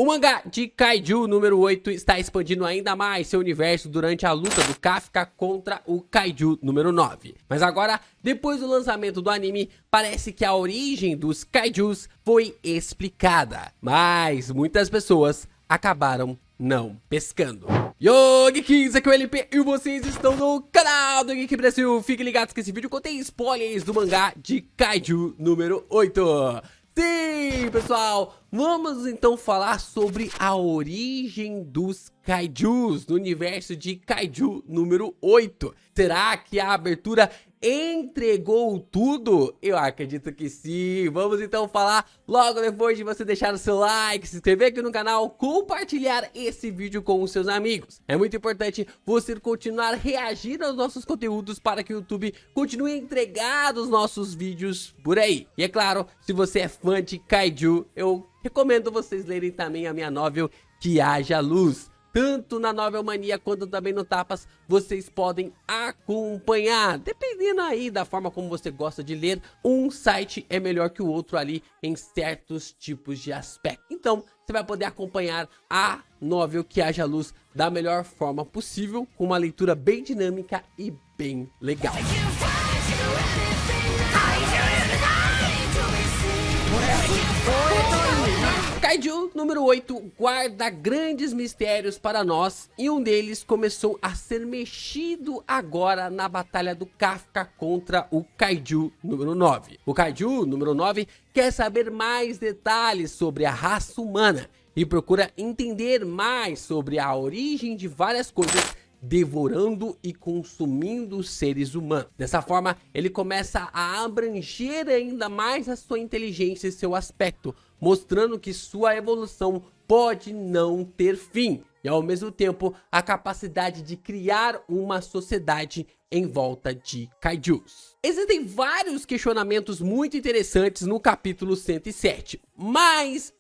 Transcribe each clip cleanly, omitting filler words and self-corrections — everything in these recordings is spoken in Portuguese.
O mangá de Kaiju número 8 está expandindo ainda mais seu universo durante a luta do Kafka contra o Kaiju número 9. Mas agora, depois do lançamento do anime, parece que a origem dos Kaijus foi explicada. Mas muitas pessoas acabaram não pescando. Yo, Geeks, aqui é o LP e vocês estão no canal do Geek Brasil. Fiquem ligados que esse vídeo contém spoilers do mangá de Kaiju número 8. Sim, pessoal, vamos então falar sobre a origem dos Kaijus no universo de Kaiju número 8. Será que a abertura entregou tudo? Eu acredito que sim. Vamos então falar logo depois de você deixar o seu like, se inscrever aqui no canal, compartilhar esse vídeo com os seus amigos. É muito importante você continuar reagindo aos nossos conteúdos para que o YouTube continue entregando os nossos vídeos por aí. E é claro, se você é fã de Kaiju, eu recomendo vocês lerem também a minha novel Que Haja Luz. Tanto na Novel Mania quanto também no Tapas, vocês podem acompanhar. Dependendo aí da forma como você gosta de ler, um site é melhor que o outro ali em certos tipos de aspecto. Então, você vai poder acompanhar a Novel Que Haja Luz da melhor forma possível, com uma leitura bem dinâmica e bem legal. Kaiju número 8 guarda grandes mistérios para nós e um deles começou a ser mexido agora na batalha do Kafka contra o Kaiju número 9. O Kaiju número 9 quer saber mais detalhes sobre a raça humana e procura entender mais sobre a origem de várias coisas, devorando e consumindo os seres humanos. Dessa forma, ele começa a abranger ainda mais a sua inteligência e seu aspecto, mostrando que sua evolução pode não ter fim, e ao mesmo tempo a capacidade de criar uma sociedade em volta de Kaijus. Existem vários questionamentos muito interessantes no capítulo 107, mas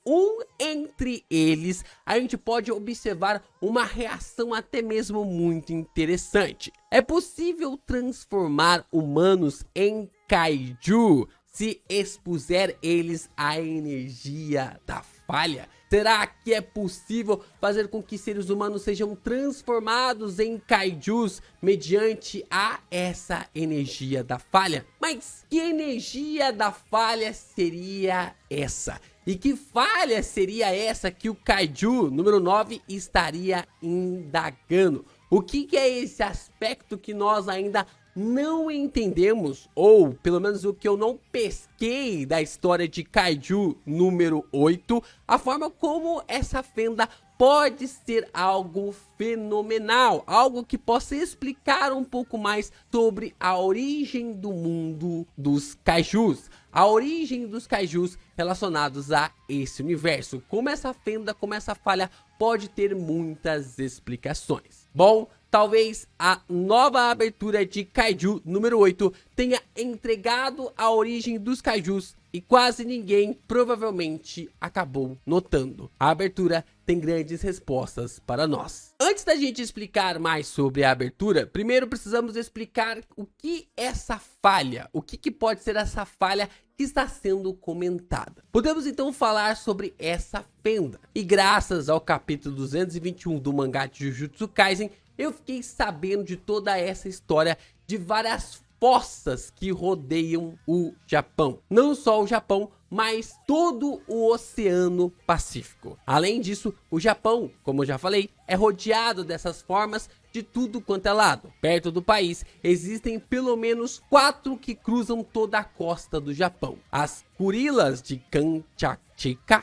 entre eles a gente pode observar uma reação até mesmo muito interessante. É possível transformar humanos em Kaiju se expuser eles à energia da falha? Será que é possível fazer com que seres humanos sejam transformados em Kaijus mediante essa energia da falha? Mas que energia da falha seria essa? E que falha seria essa que o Kaiju número 9 estaria indagando? O que é esse aspecto que nós ainda não entendemos, ou pelo menos o que eu não pesquei da história de Kaiju número 8, a forma como essa fenda pode ser algo fenomenal, algo que possa explicar um pouco mais sobre a origem do mundo dos Kaijus, a origem dos Kaijus relacionados a esse universo, como essa fenda, como essa falha pode ter muitas explicações. Bom, talvez a nova abertura de Kaiju número 8 tenha entregado a origem dos Kaijus e quase ninguém provavelmente acabou notando. A abertura tem grandes respostas para nós. Antes da gente explicar mais sobre a abertura, primeiro precisamos explicar o que é essa falha, o que pode ser essa falha que está sendo comentada. Podemos então falar sobre essa fenda. E graças ao capítulo 221 do mangá de Jujutsu Kaisen, eu fiquei sabendo de toda essa história de várias fossas que rodeiam o Japão. Não só o Japão, mas todo o Oceano Pacífico. Além disso, o Japão, como eu já falei, é rodeado dessas formas de tudo quanto é lado. Perto do país, existem pelo menos 4 que cruzam toda a costa do Japão. As Kurilas de Kamchatka,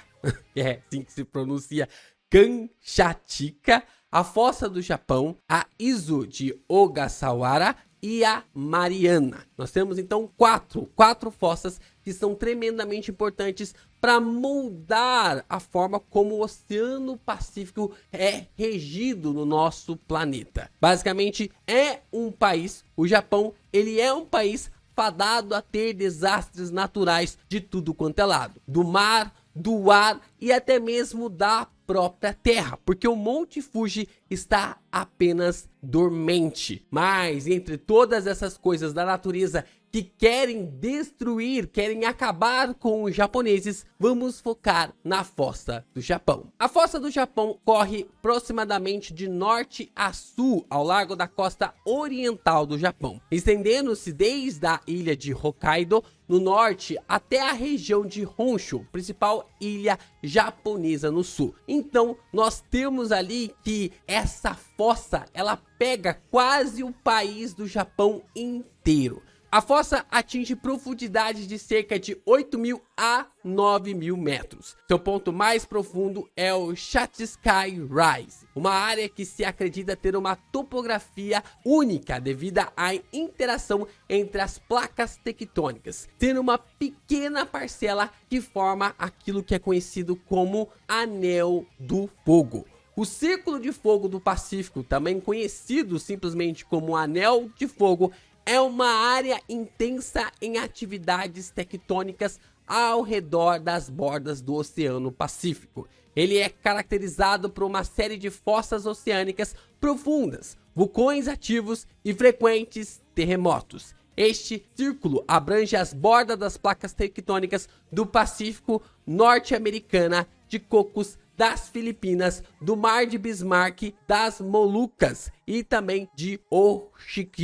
é assim que se pronuncia, Kamchatka, a Fossa do Japão, a Izu de Ogasawara e a Mariana. Nós temos então quatro fossas que são tremendamente importantes para moldar a forma como o Oceano Pacífico é regido no nosso planeta. Basicamente é um país, o Japão, ele é um país fadado a ter desastres naturais de tudo quanto é lado, do mar, do ar e até mesmo da própria terra, porque o Monte Fuji está apenas dormente. Mas entre todas essas coisas da natureza que querem destruir, querem acabar com os japoneses, vamos focar na Fossa do Japão. A Fossa do Japão corre aproximadamente de norte a sul ao largo da costa oriental do Japão, estendendo-se desde a ilha de Hokkaido no norte até a região de Honshu, principal ilha japonesa no sul. Então nós temos ali que essa fossa, ela pega quase o país do Japão inteiro. A fossa atinge profundidade de cerca de 8.000 a 9.000 metros. Seu ponto mais profundo é o Shatsky Rise, uma área que se acredita ter uma topografia única devido à interação entre as placas tectônicas, tendo uma pequena parcela que forma aquilo que é conhecido como Anel do Fogo. O Círculo de Fogo do Pacífico, também conhecido simplesmente como Anel de Fogo, é uma área intensa em atividades tectônicas ao redor das bordas do Oceano Pacífico. Ele é caracterizado por uma série de fossas oceânicas profundas, vulcões ativos e frequentes terremotos. Este círculo abrange as bordas das placas tectônicas do Pacífico norte-americana, de Cocos, das Filipinas, do Mar de Bismarck, das Molucas e também de Okhotsk.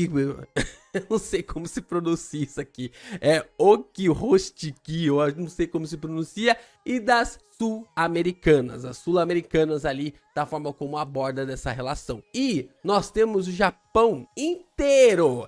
Eu não sei como se pronuncia isso aqui. É Okhotsk, eu não sei como se pronuncia. E das sul-americanas. As sul-americanas ali, da forma como aborda dessa relação. E nós temos o Japão inteiro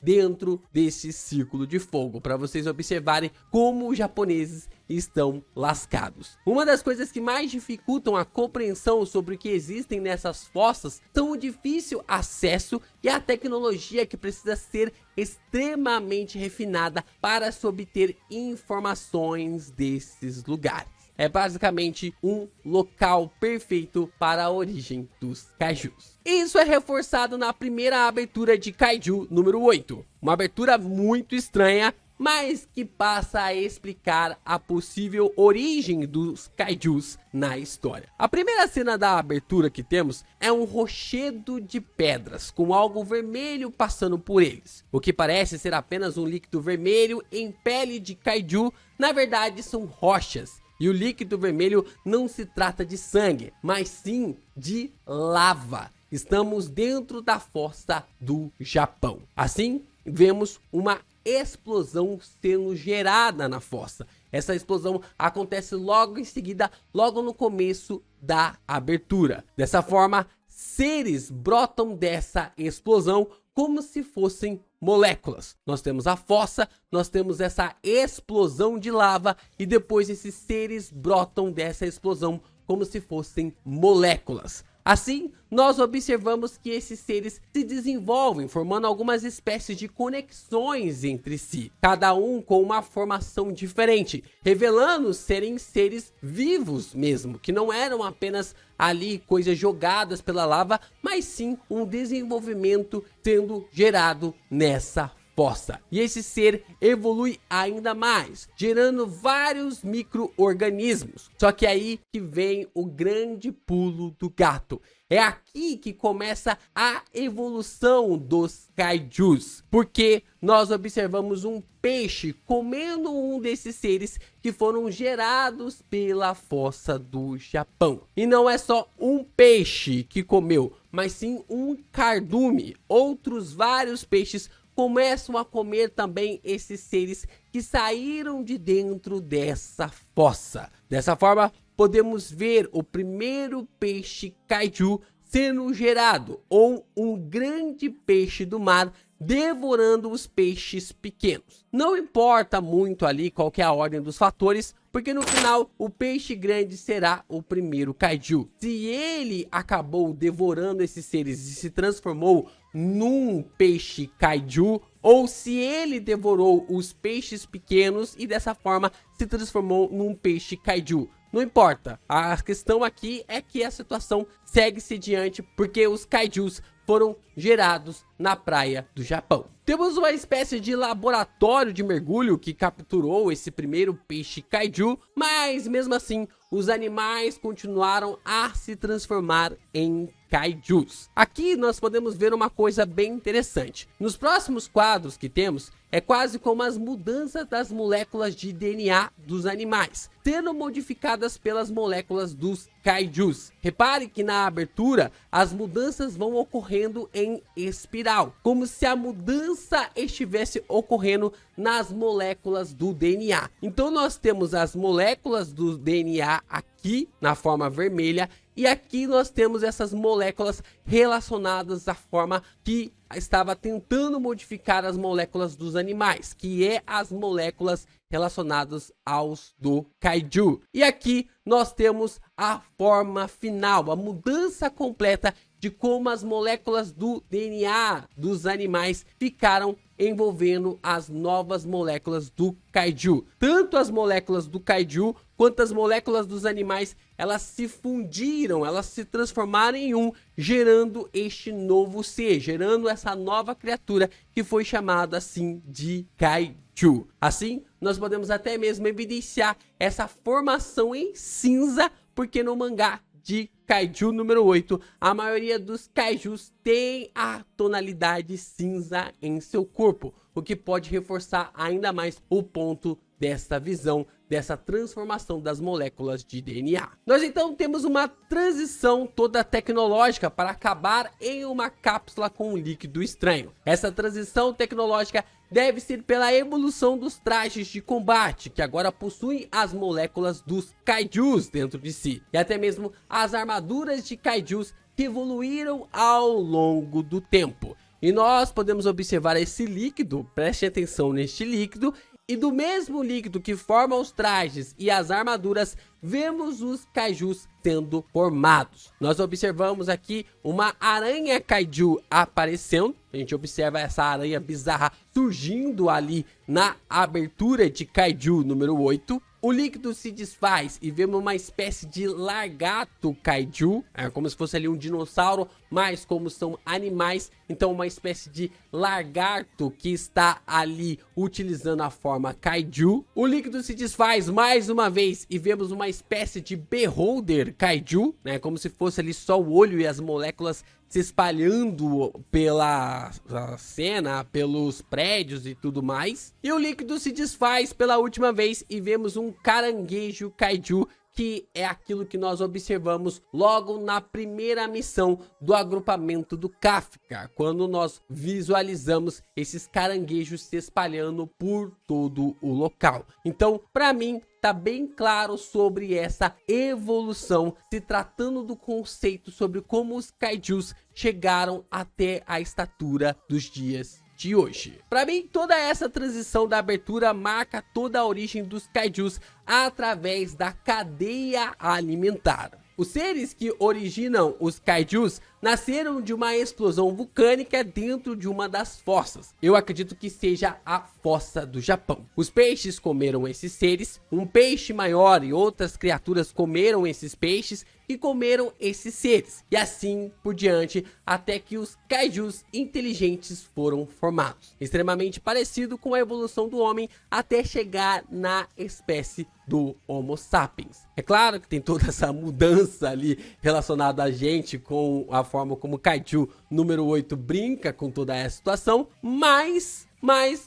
dentro desse círculo de fogo, para vocês observarem como os japoneses estão lascados. Uma das coisas que mais dificultam a compreensão sobre o que existem nessas fossas são o difícil acesso e a tecnologia que precisa ser extremamente refinada para se obter informações desses lugares. É basicamente um local perfeito para a origem dos kaijus. Isso é reforçado na primeira abertura de Kaiju número 8. Uma abertura muito estranha, mas que passa a explicar a possível origem dos kaijus na história. A primeira cena da abertura que temos é um rochedo de pedras com algo vermelho passando por eles. O que parece ser apenas um líquido vermelho em pele de kaiju, na verdade são rochas. E o líquido vermelho não se trata de sangue, mas sim de lava. Estamos dentro da fossa do Japão. Assim, vemos uma explosão sendo gerada na fossa. Essa explosão acontece logo em seguida, logo no começo da abertura. Dessa forma, seres brotam dessa explosão como se fossem moléculas. Nós temos a fossa, nós temos essa explosão de lava e depois esses seres brotam dessa explosão como se fossem moléculas. Assim, nós observamos que esses seres se desenvolvem, formando algumas espécies de conexões entre si, cada um com uma formação diferente, revelando serem seres vivos mesmo, que não eram apenas ali coisas jogadas pela lava, mas sim um desenvolvimento sendo gerado nessa fossa. E esse ser evolui ainda mais, gerando vários micro-organismos. Só que aí que vem o grande pulo do gato. É aqui que começa a evolução dos kaijus, porque nós observamos um peixe comendo um desses seres que foram gerados pela fossa do Japão. E não é só um peixe que comeu, mas sim um cardume. Outros vários peixes começam a comer também esses seres que saíram de dentro dessa fossa. Dessa forma, podemos ver o primeiro peixe kaiju sendo gerado, ou um grande peixe do mar devorando os peixes pequenos. Não importa muito ali qual que é a ordem dos fatores, porque no final o peixe grande será o primeiro kaiju. Se ele acabou devorando esses seres e se transformou num peixe kaiju, ou se ele devorou os peixes pequenos e dessa forma se transformou num peixe kaiju. Não importa, a questão aqui é que a situação segue-se diante porque os kaijus foram gerados na praia do Japão. Temos uma espécie de laboratório de mergulho que capturou esse primeiro peixe kaiju, mas mesmo assim os animais continuaram a se transformar em kaijus. Aqui nós podemos ver uma coisa bem interessante. Nos próximos quadros que temos, é quase como as mudanças das moléculas de DNA dos animais, sendo modificadas pelas moléculas dos kaijus. Repare que na abertura, as mudanças vão ocorrendo em espiral, como se a mudança estivesse ocorrendo nas moléculas do DNA. Então nós temos as moléculas do DNA aqui na forma vermelha, e aqui nós temos essas moléculas relacionadas à forma que estava tentando modificar as moléculas dos animais, que é as moléculas relacionadas aos do kaiju. E aqui nós temos a forma final, a mudança completa de como as moléculas do DNA dos animais ficaram envolvendo as novas moléculas do kaiju. Tanto as moléculas do kaiju quanto as moléculas dos animais, elas se fundiram, elas se transformaram em um, gerando este novo ser, gerando essa nova criatura que foi chamada assim de kaiju. Assim, nós podemos até mesmo evidenciar essa formação em cinza, porque no mangá de Kaiju número 8, a maioria dos kaijus tem a tonalidade cinza em seu corpo, o que pode reforçar ainda mais o ponto dessa visão, dessa transformação das moléculas de DNA. Nós então temos uma transição toda tecnológica para acabar em uma cápsula com um líquido estranho. Essa transição tecnológica deve ser pela evolução dos trajes de combate, que agora possuem as moléculas dos kaijus dentro de si, e até mesmo as armaduras de kaijus que evoluíram ao longo do tempo. E nós podemos observar esse líquido, preste atenção neste líquido, e do mesmo líquido que forma os trajes e as armaduras, vemos os kaijus sendo formados. Nós observamos aqui uma aranha kaiju aparecendo. A gente observa essa aranha bizarra surgindo ali na abertura de Kaiju número 8. O líquido se desfaz e vemos uma espécie de lagarto kaiju, como se fosse ali um dinossauro, mas como são animais, então uma espécie de lagarto que está ali utilizando a forma kaiju. O líquido se desfaz mais uma vez e vemos uma espécie de beholder kaiju, como se fosse ali só o olho e as moléculas se espalhando pela cena, pelos prédios e tudo mais. E o líquido se desfaz pela última vez e vemos um caranguejo kaiju, que é aquilo que nós observamos logo na primeira missão do agrupamento do Kafka, quando nós visualizamos esses caranguejos se espalhando por todo o local. Então, para mim, tá bem claro sobre essa evolução, se tratando do conceito sobre como os kaijus chegaram até a estatura dos dias de hoje. Para mim, toda essa transição da abertura marca toda a origem dos kaijus através da cadeia alimentar. Os seres que originam os kaijus nasceram de uma explosão vulcânica dentro de uma das fossas. Eu acredito que seja a fossa do Japão. Os peixes comeram esses seres, um peixe maior e outras criaturas comeram esses peixes e comeram esses seres. E assim por diante, até que os kaijus inteligentes foram formados. Extremamente parecido com a evolução do homem até chegar na espécie do Homo sapiens. É claro que tem toda essa mudança ali relacionada a gente com a forma como o Kaiju número 8 brinca com toda essa situação, mas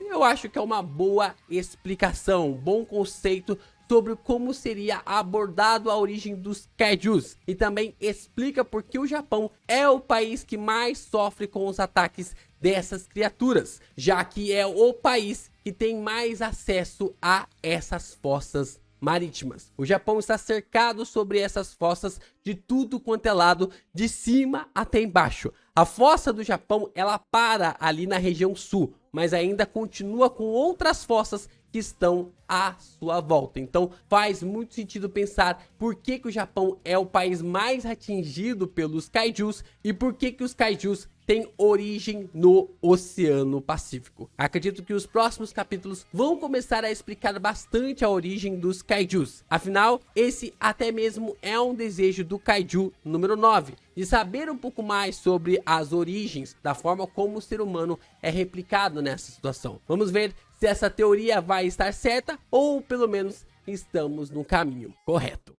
eu acho que é uma boa explicação, um bom conceito sobre como seria abordado a origem dos kaijus, e também explica por que o Japão é o país que mais sofre com os ataques dessas criaturas, já que é o país que tem mais acesso a essas fossas marítimas. O Japão está cercado sobre essas fossas de tudo quanto é lado, de cima até embaixo. A fossa do Japão, ela para ali na região sul, mas ainda continua com outras fossas que estão à sua volta. Então faz muito sentido pensar por que o Japão é o país mais atingido pelos kaijus e por que os kaijus têm origem no Oceano Pacífico. Acredito que os próximos capítulos vão começar a explicar bastante a origem dos kaijus. Afinal, esse até mesmo é um desejo do kaiju número 9, de saber um pouco mais sobre as origens, da forma como o ser humano é replicado nessa situação. Vamos ver se essa teoria vai estar certa ou pelo menos estamos no caminho correto.